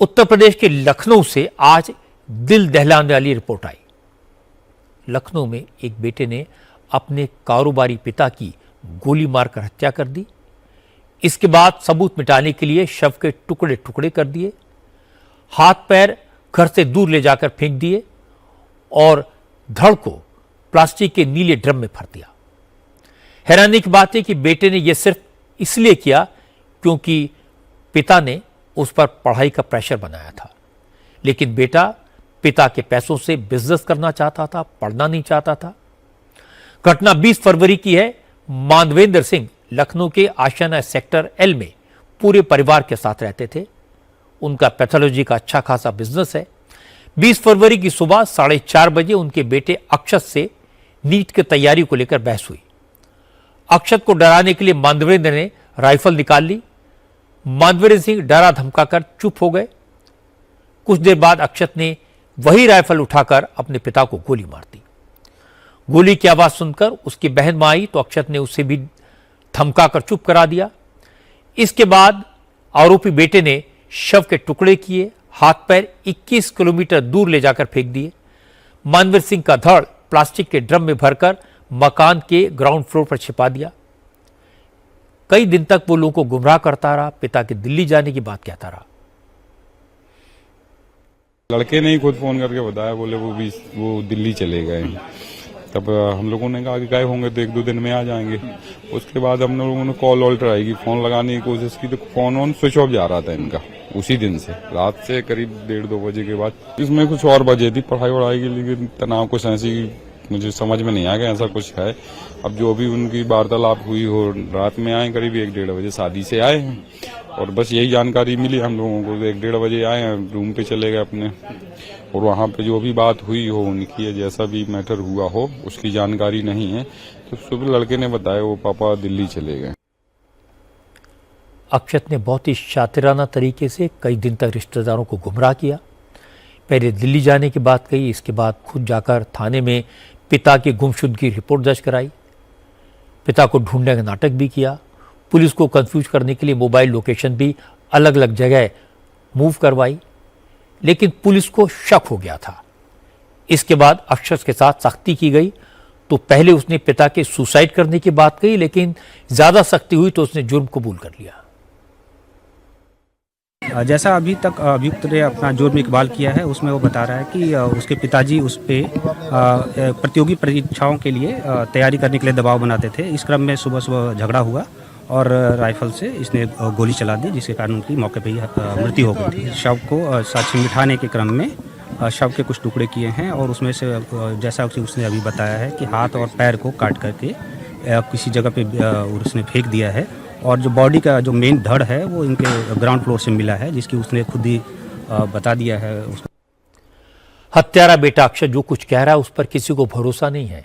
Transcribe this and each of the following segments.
उत्तर प्रदेश के लखनऊ से आज दिल दहलाने वाली रिपोर्ट आई। लखनऊ में एक बेटे ने अपने कारोबारी पिता की गोली मारकर हत्या कर दी। इसके बाद सबूत मिटाने के लिए शव के टुकड़े टुकड़े कर दिए, हाथ पैर घर से दूर ले जाकर फेंक दिए और धड़ को प्लास्टिक के नीले ड्रम में भर दिया। हैरानी की बात है कि बेटे ने यह सिर्फ इसलिए किया क्योंकि पिता ने उस पर पढ़ाई का प्रेशर बनाया था, लेकिन बेटा पिता के पैसों से बिजनेस करना चाहता था, पढ़ना नहीं चाहता था। घटना 20 फरवरी की है। माधवेंद्र सिंह लखनऊ के आशियाना सेक्टर एल में पूरे परिवार के साथ रहते थे। उनका पैथोलॉजी का अच्छा खासा बिजनेस है। 20 फरवरी की सुबह 4:30 बजे उनके बेटे अक्षत से नीट की तैयारी को लेकर बहस हुई। अक्षत को डराने के लिए माधवेंद्र ने राइफल निकाल ली। माधवेंद्र सिंह डरा धमकाकर चुप हो गए। कुछ देर बाद अक्षत ने वही राइफल उठाकर अपने पिता को गोली मार दी। गोली की आवाज सुनकर उसकी बहन मां आई तो अक्षत ने उसे भी धमकाकर चुप करा दिया। इसके बाद आरोपी बेटे ने शव के टुकड़े किए, हाथ पैर 21 किलोमीटर दूर ले जाकर फेंक दिए। मानवीर सिंह का धड़ प्लास्टिक के ड्रम में भरकर मकान के ग्राउंड फ्लोर पर छिपा दिया। कई दिन तक वो लोगों को गुमराह करता रहा, पिता के दिल्ली जाने की बात कहता रहा। लड़के ने ही खुद फोन करके बताया, बोले वो दिल्ली चले गए। तब हम लोगों ने कहा कि गए होंगे तो 1-2 दिन में आ जाएंगे। उसके बाद हम लोगों ने कॉल वॉल ट्राई की, फोन लगाने की कोशिश की तो फोन ऑन स्विच ऑफ जा रहा था इनका। उसी दिन से रात से करीब 1:30-2 बजे के बाद इसमें कुछ और वजह थी, पढ़ाई वढ़ाई की, लेकिन तनाव कुछ ऐसी मुझे समझ में नहीं आ गया ऐसा कुछ है। अब जो भी उनकी वार्तालाप हुई हो, रात में आए करीब 1-1:30 बजे शादी से आए हैं और बस यही जानकारी मिली हम लोगों को। 1-1:30 बजे आए हैं, रूम पे चले गए अपने और वहाँ पे जो भी बात हुई हो उनकी, जैसा भी मैटर हुआ हो उसकी जानकारी नहीं है। तो सुबह लड़के ने बताया वो पापा दिल्ली चले गए। अक्षत ने बहुत ही शातिराना तरीके से कई दिन तक रिश्तेदारों को गुमराह किया। पहले दिल्ली जाने की बात कही, इसके बाद खुद जाकर थाने में पिता की गुमशुदगी की रिपोर्ट दर्ज कराई। पिता को ढूंढने का नाटक भी किया। पुलिस को कंफ्यूज करने के लिए मोबाइल लोकेशन भी अलग अलग जगह मूव करवाई, लेकिन पुलिस को शक हो गया था। इसके बाद अक्षत के साथ सख्ती की गई। तो पहले उसने पिता के सुसाइड करने की बात कही, लेकिन ज्यादा सख्ती हुई तो उसने जुर्म कबूल कर लिया। जैसा अभी तक अभियुक्त ने अपना जुर्म इकबाल किया है, उसमें वो बता रहा है कि उसके पिताजी उस पे प्रतियोगी परीक्षाओं के लिए तैयारी करने के लिए दबाव बनाते थे। इस क्रम में सुबह सुबह झगड़ा हुआ और राइफल से इसने गोली चला दी, जिसके कारण उनकी मौके पर ही मृत्यु हो गई थी। शव को साक्ष्य मिटाने के क्रम में शव के कुछ टुकड़े किए हैं और उसमें से जैसा कि उसने अभी बताया है कि हाथ और पैर को काट करके किसी जगह पे उसने फेंक दिया है और जो बॉडी का जो मेन धड़ है वो इनके ग्राउंड फ्लोर से मिला है, जिसकी उसने खुद ही बता दिया है। हत्यारा बेटा अक्षत जो कुछ कह रहा है उस पर किसी को भरोसा नहीं है।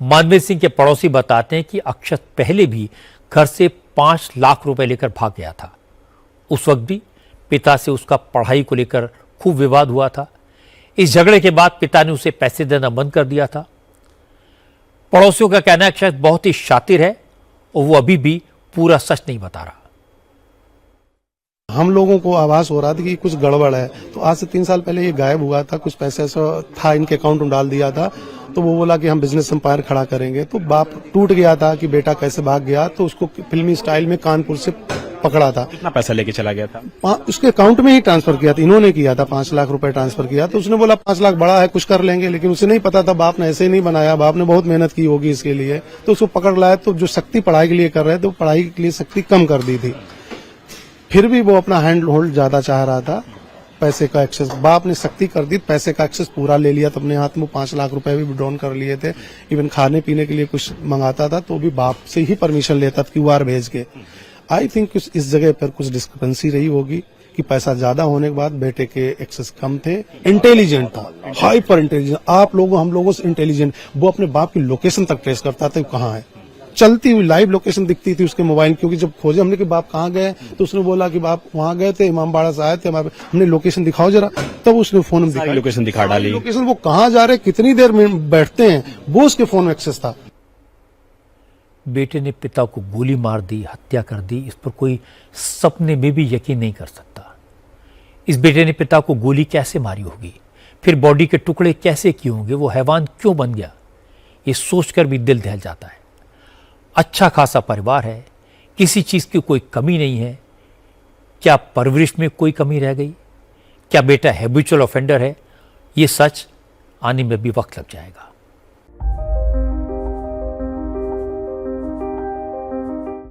मानवीर सिंह के पड़ोसी बताते हैं कि अक्षत पहले भी घर से 5 लाख रुपए लेकर भाग गया था। उस वक्त भी पिता से उसका पढ़ाई को लेकर खूब विवाद हुआ था। इस झगड़े के बाद पिता ने उसे पैसे देना बंद कर दिया था। पड़ोसियों का कहना है अक्षत बहुत ही शातिर है और वो अभी भी पूरा सच नहीं बता रहा। हम लोगों को आभास हो रहा था कि कुछ गड़बड़ है, तो आज से 3 साल पहले ये गायब हुआ था। कुछ पैसे ऐसा था इनके अकाउंट में डाल दिया था, तो वो बोला कि हम बिजनेस एम्पायर खड़ा करेंगे। तो बाप टूट गया था कि बेटा कैसे भाग गया, तो उसको फिल्मी स्टाइल में कानपुर से पकड़ा था। कितना पैसा लेके चला गया था? उसके अकाउंट में ही ट्रांसफर किया था, इन्होंने किया था। 5 लाख रुपए ट्रांसफर किया। तो उसने बोला 5 लाख बड़ा है, कुछ कर लेंगे, लेकिन उसे नहीं पता था बाप ने ऐसे ही नहीं बनाया। बाप ने बहुत मेहनत की होगी इसके लिए, तो उसको पकड़ लाया। तो जो सख्ती पढ़ाई के लिए कर रहे थे, पढ़ाई के लिए सख्ती कम कर दी थी। फिर भी वो अपना हैंड होल्ड ज्यादा चाह रहा था, पैसे का एक्सेस। बाप ने सख्ती कर दी, पैसे का एक्सेस पूरा ले लिया। तो अपने हाथ में 5 लाख रुपए भी विड्रॉन कर लिए थे। इवन खाने पीने के लिए कुछ मंगाता था तो भी बाप से ही परमिशन लेता था, QR भेज के। आई थिंक इस जगह पर कुछ डिस्क्रिपेंसी रही होगी कि पैसा ज्यादा होने के बाद बेटे के एक्सेस कम थे। इंटेलिजेंट था, हाइपर इंटेलिजेंट, आप लोगों हम लोगों से इंटेलिजेंट। वो अपने बाप की लोकेशन तक ट्रेस करता था, कहाँ है, चलती हुई लाइव लोकेशन दिखती थी उसके मोबाइल, क्योंकि जब खोजे हमने कि बाप कहाँ गए तो उसने बोला कि बाप वहाँ गए थे, इमामबाड़ा से आए थे, हमने लोकेशन दिखाओ जरा, तब उसने फोन में दिखाई, लोकेशन दिखा डाली। लोकेशन वो कहाँ जा रहे, कितनी देर में बैठते हैं, वो उसके फोन में एक्सेस था। बेटे ने पिता को गोली मार दी, हत्या कर दी, इस पर कोई सपने में भी यकीन नहीं कर सकता। इस बेटे ने पिता को गोली कैसे मारी होगी, फिर बॉडी के टुकड़े कैसे किए होंगे, वो हैवान क्यों बन गया, ये सोचकर भी दिल दहल जाता है। अच्छा खासा परिवार है, किसी चीज की कोई कमी नहीं है। क्या परवरिश में कोई कमी रह गई? क्या बेटा हैबिचुअल ऑफेंडर है? ये सच आने में भी वक्त लग जाएगा।